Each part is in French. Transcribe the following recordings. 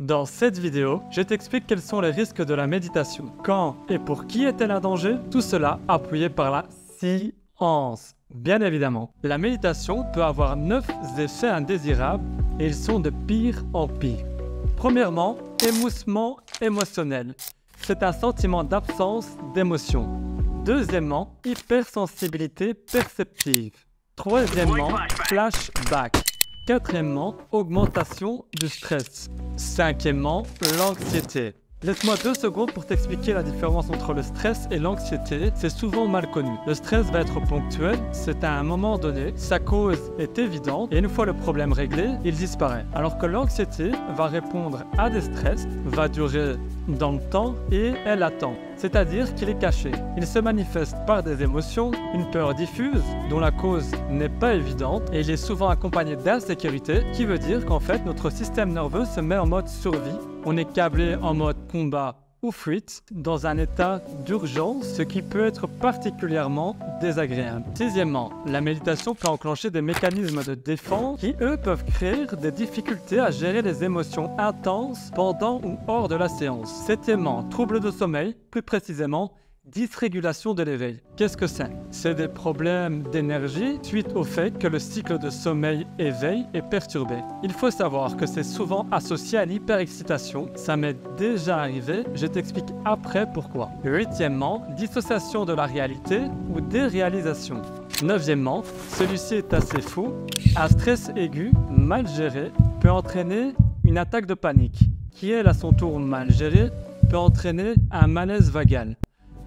Dans cette vidéo, je t'explique quels sont les risques de la méditation, quand et pour qui est-elle un danger, tout cela appuyé par la science. Bien évidemment, la méditation peut avoir 9 effets indésirables et ils sont de pire en pire. Premièrement, émoussement émotionnel. C'est un sentiment d'absence d'émotion. Deuxièmement, hypersensibilité perceptive. Troisièmement, flashback. Quatrièmement, augmentation du stress. Cinquièmement, l'anxiété. Laisse-moi 2 secondes pour t'expliquer la différence entre le stress et l'anxiété. C'est souvent mal connu. Le stress va être ponctuel, c'est à un moment donné, sa cause est évidente et une fois le problème réglé, il disparaît. Alors que l'anxiété va répondre à des stress, va durer dans le temps et elle attend. C'est-à-dire qu'il est caché. Il se manifeste par des émotions, une peur diffuse dont la cause n'est pas évidente et il est souvent accompagné d'insécurité qui veut dire qu'en fait notre système nerveux se met en mode survie. On est câblé en mode combat ou fuite dans un état d'urgence, ce qui peut être particulièrement désagréable. Sixièmement, la méditation peut enclencher des mécanismes de défense qui, eux, peuvent créer des difficultés à gérer les émotions intenses pendant ou hors de la séance. Septièmement, troubles de sommeil, plus précisément, dysrégulation de l'éveil. Qu'est-ce que c'est? C'est des problèmes d'énergie suite au fait que le cycle de sommeil-éveil est perturbé. Il faut savoir que c'est souvent associé à l'hyperexcitation. Ça m'est déjà arrivé, je t'explique après pourquoi. Huitièmement, dissociation de la réalité ou déréalisation. Neuvièmement, celui-ci est assez fou. Un stress aigu, mal géré, peut entraîner une attaque de panique, qui elle à son tour mal gérée, peut entraîner un malaise vagal.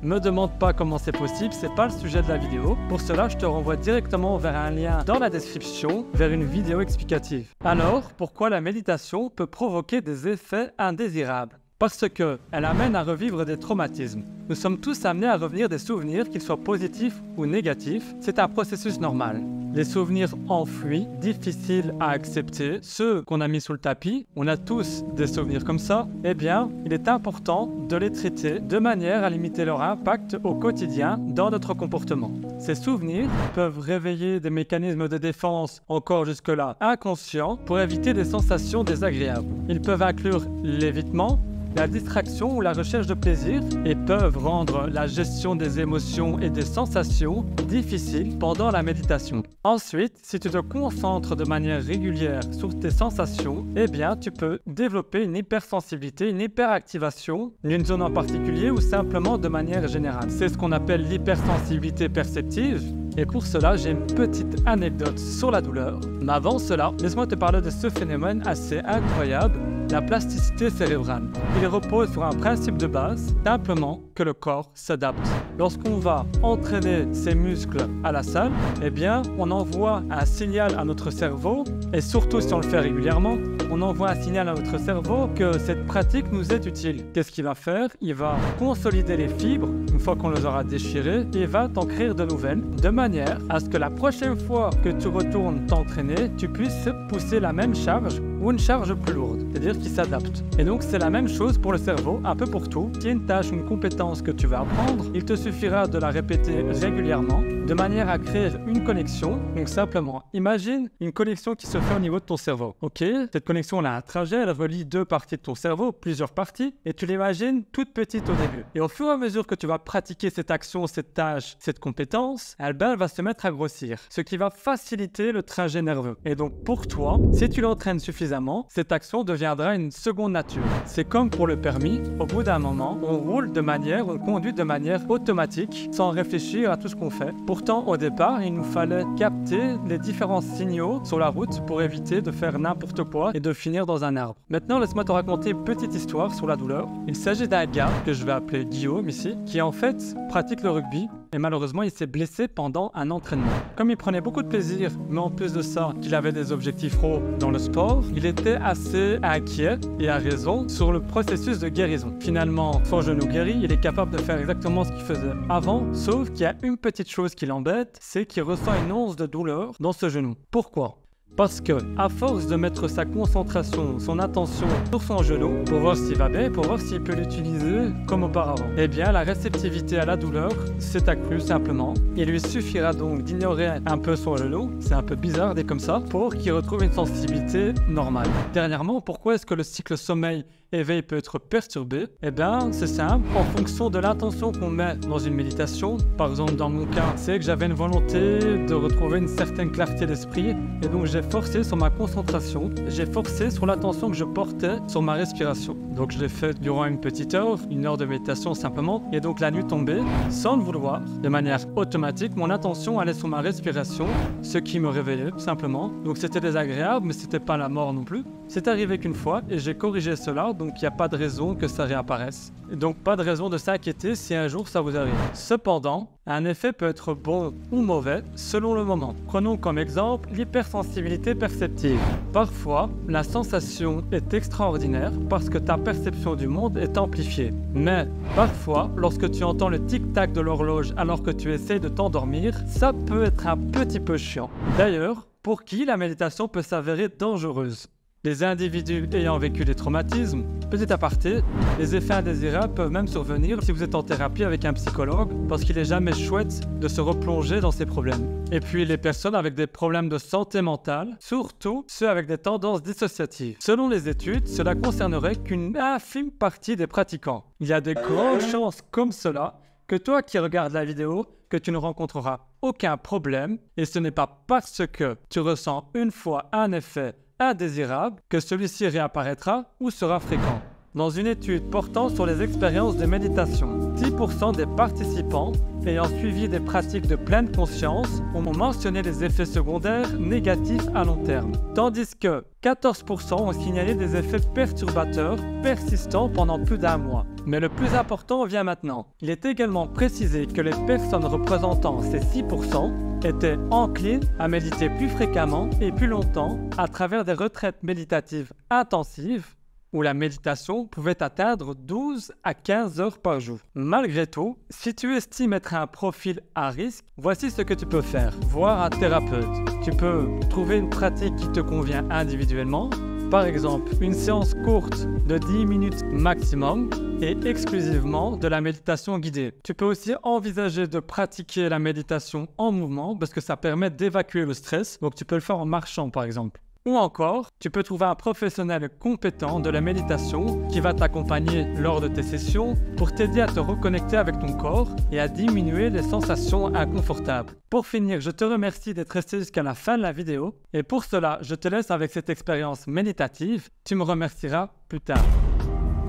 Me demande pas comment c'est possible, c'est pas le sujet de la vidéo. Pour cela, je te renvoie directement vers un lien dans la description, vers une vidéo explicative. Alors, pourquoi la méditation peut provoquer des effets indésirables? Parce qu'elle amène à revivre des traumatismes. Nous sommes tous amenés à revenir des souvenirs, qu'ils soient positifs ou négatifs. C'est un processus normal. Les souvenirs enfouis, difficiles à accepter, ceux qu'on a mis sous le tapis, on a tous des souvenirs comme ça, eh bien, il est important de les traiter de manière à limiter leur impact au quotidien dans notre comportement. Ces souvenirs peuvent réveiller des mécanismes de défense encore jusque-là inconscients pour éviter des sensations désagréables. Ils peuvent inclure l'évitement, la distraction ou la recherche de plaisir et peuvent rendre la gestion des émotions et des sensations difficiles pendant la méditation. Ensuite, si tu te concentres de manière régulière sur tes sensations, eh bien tu peux développer une hypersensibilité, une hyperactivation d'une zone en particulier ou simplement de manière générale. C'est ce qu'on appelle l'hypersensibilité perceptive. Et pour cela, j'ai une petite anecdote sur la douleur. Mais avant cela, laisse-moi te parler de ce phénomène assez incroyable, la plasticité cérébrale. Il repose sur un principe de base, simplement que le corps s'adapte. Lorsqu'on va entraîner ses muscles à la salle, eh bien, on envoie un signal à notre cerveau, et surtout si on le fait régulièrement, on envoie un signal à notre cerveau que cette pratique nous est utile. Qu'est-ce qu'il va faire? Il va consolider les fibres, une fois qu'on les aura déchirées, et va t'en créer de nouvelles, de manière à ce que la prochaine fois que tu retournes t'entraîner, tu puisses pousser la même charge ou une charge plus lourde, c'est-à-dire qu'il s'adapte. Et donc c'est la même chose pour le cerveau, un peu pour tout. S'il y a une tâche, une compétence que tu vas apprendre, il te suffira de la répéter régulièrement, de manière à créer une connexion. Donc simplement, imagine une connexion qui se fait au niveau de ton cerveau. Ok, cette connexion elle a un trajet, elle relie 2 parties de ton cerveau, plusieurs parties, et tu l'imagines toute petite au début. Et au fur et à mesure que tu vas pratiquer cette action, cette tâche, cette compétence, elle va se mettre à grossir, ce qui va faciliter le trajet nerveux. Et donc pour toi, si tu l'entraînes suffisamment, cette action deviendra une seconde nature. C'est comme pour le permis, au bout d'un moment, on conduit de manière automatique, sans réfléchir à tout ce qu'on fait. Pourtant, au départ, il nous fallait capter les différents signaux sur la route pour éviter de faire n'importe quoi et de finir dans un arbre. Maintenant, laisse-moi te raconter une petite histoire sur la douleur. Il s'agit d'un gars, que je vais appeler Guillaume ici, qui en fait pratique le rugby et malheureusement il s'est blessé pendant un entraînement. Comme il prenait beaucoup de plaisir, mais en plus de ça, qu'il avait des objectifs hauts dans le sport, il était assez inquiet, et à raison, sur le processus de guérison. Finalement, son genou guéri, il est capable de faire exactement ce qu'il faisait avant, sauf qu'il y a une petite chose qui l'embête, c'est qu'il ressent une once de douleur dans ce genou. Pourquoi? Parce que, à force de mettre sa concentration, son attention sur son genou, pour voir s'il va bien, pour voir s'il peut l'utiliser comme auparavant, eh bien la réceptivité à la douleur s'est accrue simplement. Il lui suffira donc d'ignorer un peu son genou, c'est un peu bizarre dit comme ça, pour qu'il retrouve une sensibilité normale. Dernièrement, pourquoi est-ce que le cycle sommeil-éveil peut être perturbé? Eh bien, c'est simple, en fonction de l'intention qu'on met dans une méditation. Par exemple, dans mon cas, c'est que j'avais une volonté de retrouver une certaine clarté d'esprit, et donc j'ai forcé sur ma concentration, j'ai forcé sur l'attention que je portais sur ma respiration. Donc je l'ai fait durant une petite heure, 1 heure de méditation simplement, et donc la nuit tombée, sans le vouloir, de manière automatique, mon attention allait sur ma respiration, ce qui me réveillait simplement. Donc c'était désagréable, mais c'était pas la mort non plus. C'est arrivé qu'une fois, et j'ai corrigé cela, donc il n'y a pas de raison que ça réapparaisse. Et donc pas de raison de s'inquiéter si un jour ça vous arrive. Cependant, un effet peut être bon ou mauvais selon le moment. Prenons comme exemple l'hypersensibilité perceptive. Parfois, la sensation est extraordinaire parce que ta perception du monde est amplifiée. Mais parfois, lorsque tu entends le tic-tac de l'horloge alors que tu essaies de t'endormir, ça peut être un petit peu chiant. D'ailleurs, pour qui la méditation peut s'avérer dangereuse? Les individus ayant vécu des traumatismes, petit aparté, les effets indésirables peuvent même survenir si vous êtes en thérapie avec un psychologue parce qu'il n'est jamais chouette de se replonger dans ces problèmes. Et puis les personnes avec des problèmes de santé mentale, surtout ceux avec des tendances dissociatives. Selon les études, cela concernerait qu'une infime partie des pratiquants. Il y a de grandes chances comme cela que toi qui regardes la vidéo, que tu ne rencontreras aucun problème et ce n'est pas parce que tu ressens une fois un effet indésirable que celui-ci réapparaîtra ou sera fréquent. Dans une étude portant sur les expériences de méditation, 10% des participants ayant suivi des pratiques de pleine conscience ont mentionné les effets secondaires négatifs à long terme, tandis que 14% ont signalé des effets perturbateurs persistants pendant plus d'1 mois. Mais le plus important vient maintenant. Il est également précisé que les personnes représentant ces 6% étaient enclines à méditer plus fréquemment et plus longtemps à travers des retraites méditatives intensives où la méditation pouvait atteindre 12 à 15 heures par jour. Malgré tout, si tu estimes être un profil à risque, voici ce que tu peux faire. Voir un thérapeute. Tu peux trouver une pratique qui te convient individuellement. Par exemple, une séance courte de 10 minutes maximum et exclusivement de la méditation guidée. Tu peux aussi envisager de pratiquer la méditation en mouvement parce que ça permet d'évacuer le stress. Donc tu peux le faire en marchant par exemple. Ou encore, tu peux trouver un professionnel compétent de la méditation qui va t'accompagner lors de tes sessions pour t'aider à te reconnecter avec ton corps et à diminuer les sensations inconfortables. Pour finir, je te remercie d'être resté jusqu'à la fin de la vidéo et pour cela, je te laisse avec cette expérience méditative. Tu me remercieras plus tard.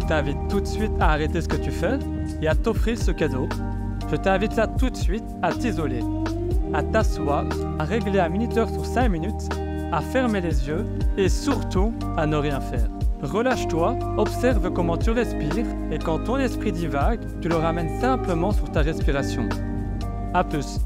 Je t'invite tout de suite à arrêter ce que tu fais et à t'offrir ce cadeau. Je t'invite là tout de suite à t'isoler, à t'asseoir, à régler un minuteur sur 5 minutes, à fermer les yeux et surtout à ne rien faire. Relâche-toi, observe comment tu respires et quand ton esprit divague, tu le ramènes simplement sur ta respiration. À plus.